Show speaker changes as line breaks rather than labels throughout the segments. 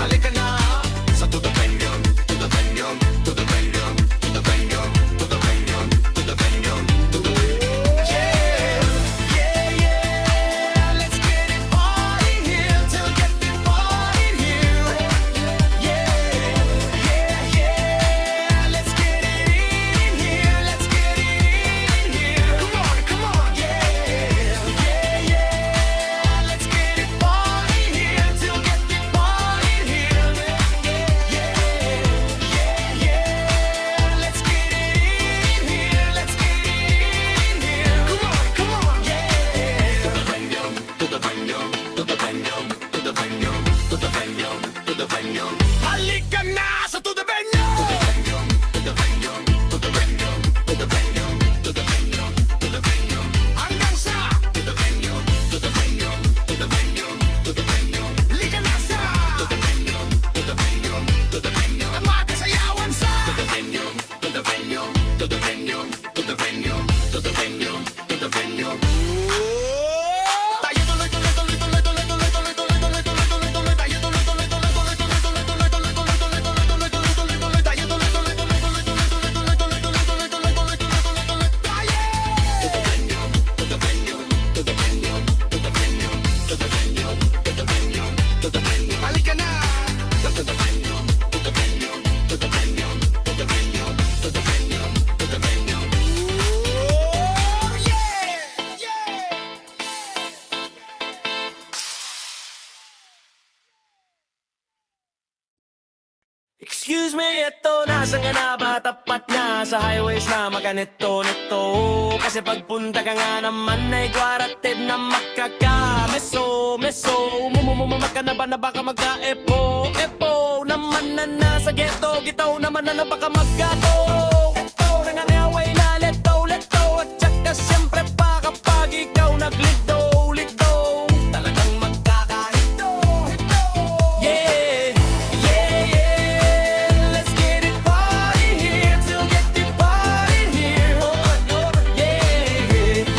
Halika na sa To the Venue, to the venue, to the venue, to the venue, to the venue, to the venue, to the venue. Yeah, yeah, yeah. Excuse me, eto, nasa nga na ba? Tapat na sa highways na maganito, nito. Kasi pagpunta ka nga naman ay guaratid na makaka-meso, meso. Mumumumama ka na ba na baka magka-epo, epo. Naman na nasa ghetto, gitaw naman na baka maggato. Eto, nanganaway na leto, leto. At saka siyempre pa kapag ikaw naglito, lito. Talagang magkakahito, hito. Yeah, yeah, yeah. Let's get it party here till get it party here. Yeah,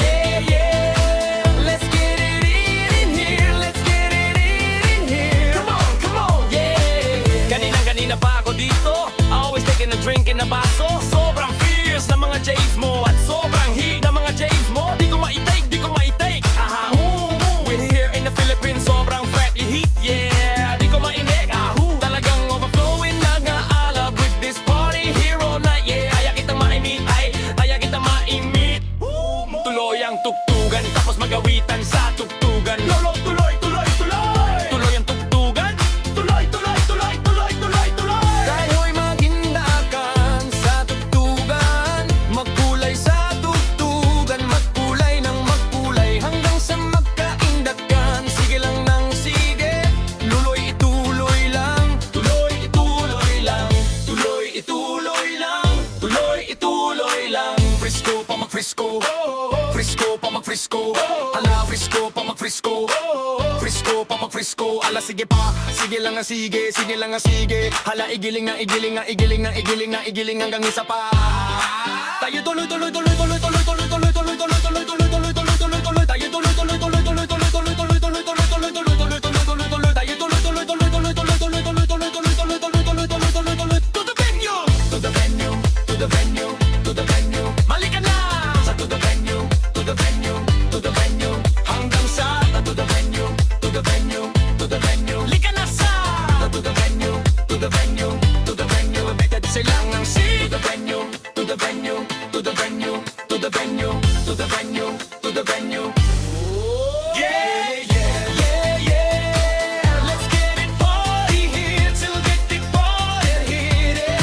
yeah, yeah. Let's get it in here. Let's get it in here. Come on, yeah. Kanina pa ako dito. Always taking a drink in a baso. Sobrang fierce na mga J's mo at sobrang heat na mga J's mo. Di ko ma-take, di ko ma-take. We're here in the Philippines, sobrang fret heat, yeah. Di ko mainik, talagang overflowing na nga alab with this party here all night, yeah. Kaya kitang ma-imit, kaya kitang ma-imit. Tuloy ang tugtugan, tapos magawitan sa tugtugan. Lolo, tuloy, tuloy, tuloy. Tuloy ang tugtugan. Tuloy, tuloy, tuloy, tuloy, tuloy, tuloy. Tayo'y magindakan sa tugtugan. Magkulay sa tugtugan, magkulay ng magkulay. Hanggang sa magkaindakan, sige lang ng sige. Luloy, ituloy lang. Tuloy, ituloy lang. Tuloy, ituloy lang. Tuloy, ituloy lang. Frisco pa mag-frisco. Frisco pa mag-frisco. Hala, frisco pa mag-frisco. Frisco pa mag-frisco. Ala, sige pa. Sige lang nga sige. Sige lang nga sige. Hala, igiling na, igiling na, igiling na, igiling na, igiling hanggang isa pa. Tayo tuloy, tuloy, tuloy, tuloy, tuloy, tuloy, tuloy, tuloy, tuloy, tuloy, tuloy, tuloy, tuloy, tuloy, tuloy. Tayo tuloy, tuloy, tuloy, tuloy, tuloy, tuloy, tuloy, tuloy, tuloy, tuloy, tuloy, tuloy, tuloy, tuloy, tuloy. Tayo tuloy, tuloy, tuloy, tuloy, tuloy, tuloy, tuloy, tuloy, tuloy, tuloy, tuloy, tuloy, tuloy, tuloy, tuloy. To the venue, to the venue, to the venue, to the venue. Malika na sa to the venue, to the venue, to the venue. Hanggang sa to the venue, to the venue, to the venue. Lika na sa to the venue, to the venue, to the venue. Beta di silang ang si to the venue, to the venue, to the venue, to the venue, to the venue, to the venue. Yeah, yeah, yeah, yeah. Let's get it party here till get it party here.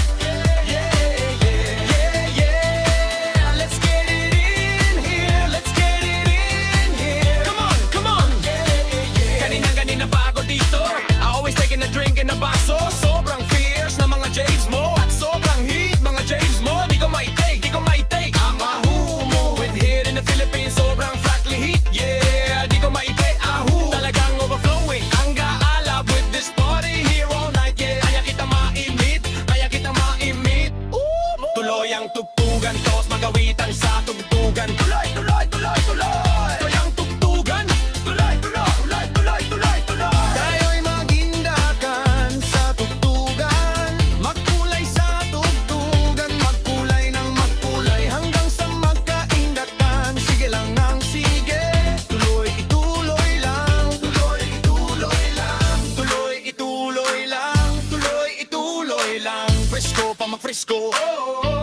Yeah, yeah, yeah, yeah. Let's get it in here. Let's get it in here. Come on, yeah, yeah. Kanina pa ako dito. Always taking a drink in a baso. Sobrang fierce na mga J's mo at sobrang heat mga J's mo. Di ko ma-take, di ko ma-take. I'm a humo with here in the Philippines. Sobrang flatly heat, yeah. Di ko ma-take, talagang overflowing. Ang gaalab with this party here all night, yeah. Kaya kita ma-imit, kaya kita ma-imit. Tuloy ang tugtugan, tos magawitan sa tugtugan. Tuloy, tuloy, tuloy, tuloy. Tuloy ang tugtugan. Tuloy, tuloy, tuloy, tuloy, tuloy, tuloy. Tayo'y magindakan sa tugtugan. Magkulay sa tugtugan, magkulay ng magkulay. Hanggang sa magkaindakan, sige lang ng sige. Tuloy, ituloy lang. Tuloy, ituloy lang. Tuloy, ituloy lang. Tuloy, ituloy lang. Frisco pa mag-frisco.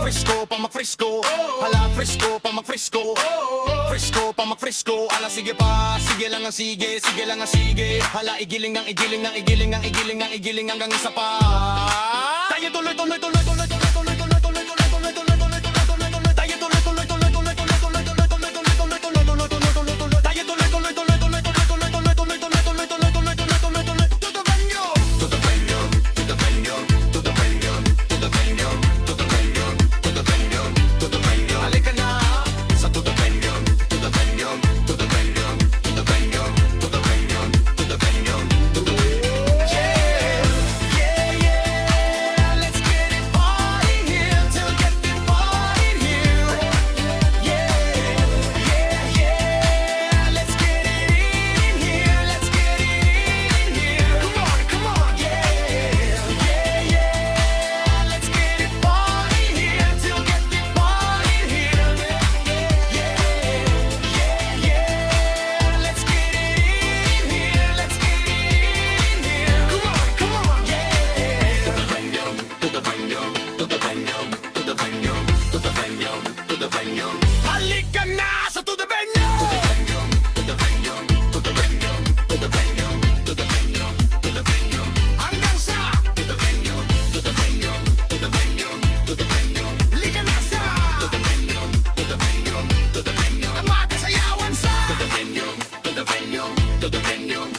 Frisco pa mag-frisco. Hala, frisco pa mag-frisco. Frisco pa mag-frisco. Ala, sige pa. Sige lang ang sige. Sige lang ang sige. Hala, igiling ng igiling ng igiling ng igiling ng igiling hanggang isa pa. Tayo tuloy, tuloy, tuloy, tuloy, tuloy, tuloy, tuloy, tuloy, tuloy, tuloy, tuloy, tuloy, tuloy, tuloy. Tayo tuloy, tuloy, tuloy, tuloy, tuloy, tuloy, tuloy, tuloy, tuloy, tuloy, tuloy, tuloy, tuloy, tuloy. Tayo tuloy, tuloy, tuloy, tuloy, tuloy, tuloy, tuloy, tuloy, tuloy, tuloy, tuloy, tuloy, tuloy, tuloy, tuloy. To the venue, to the venue, to the venue, to the venue, to the venue, to the venue, to the venue, to the venue. Halika na sa to the venue, to the venue, to the venue, to the venue, to the venue, to the venue, to the venue. Yeah, yeah, yeah. Let's get it on.
to the venue.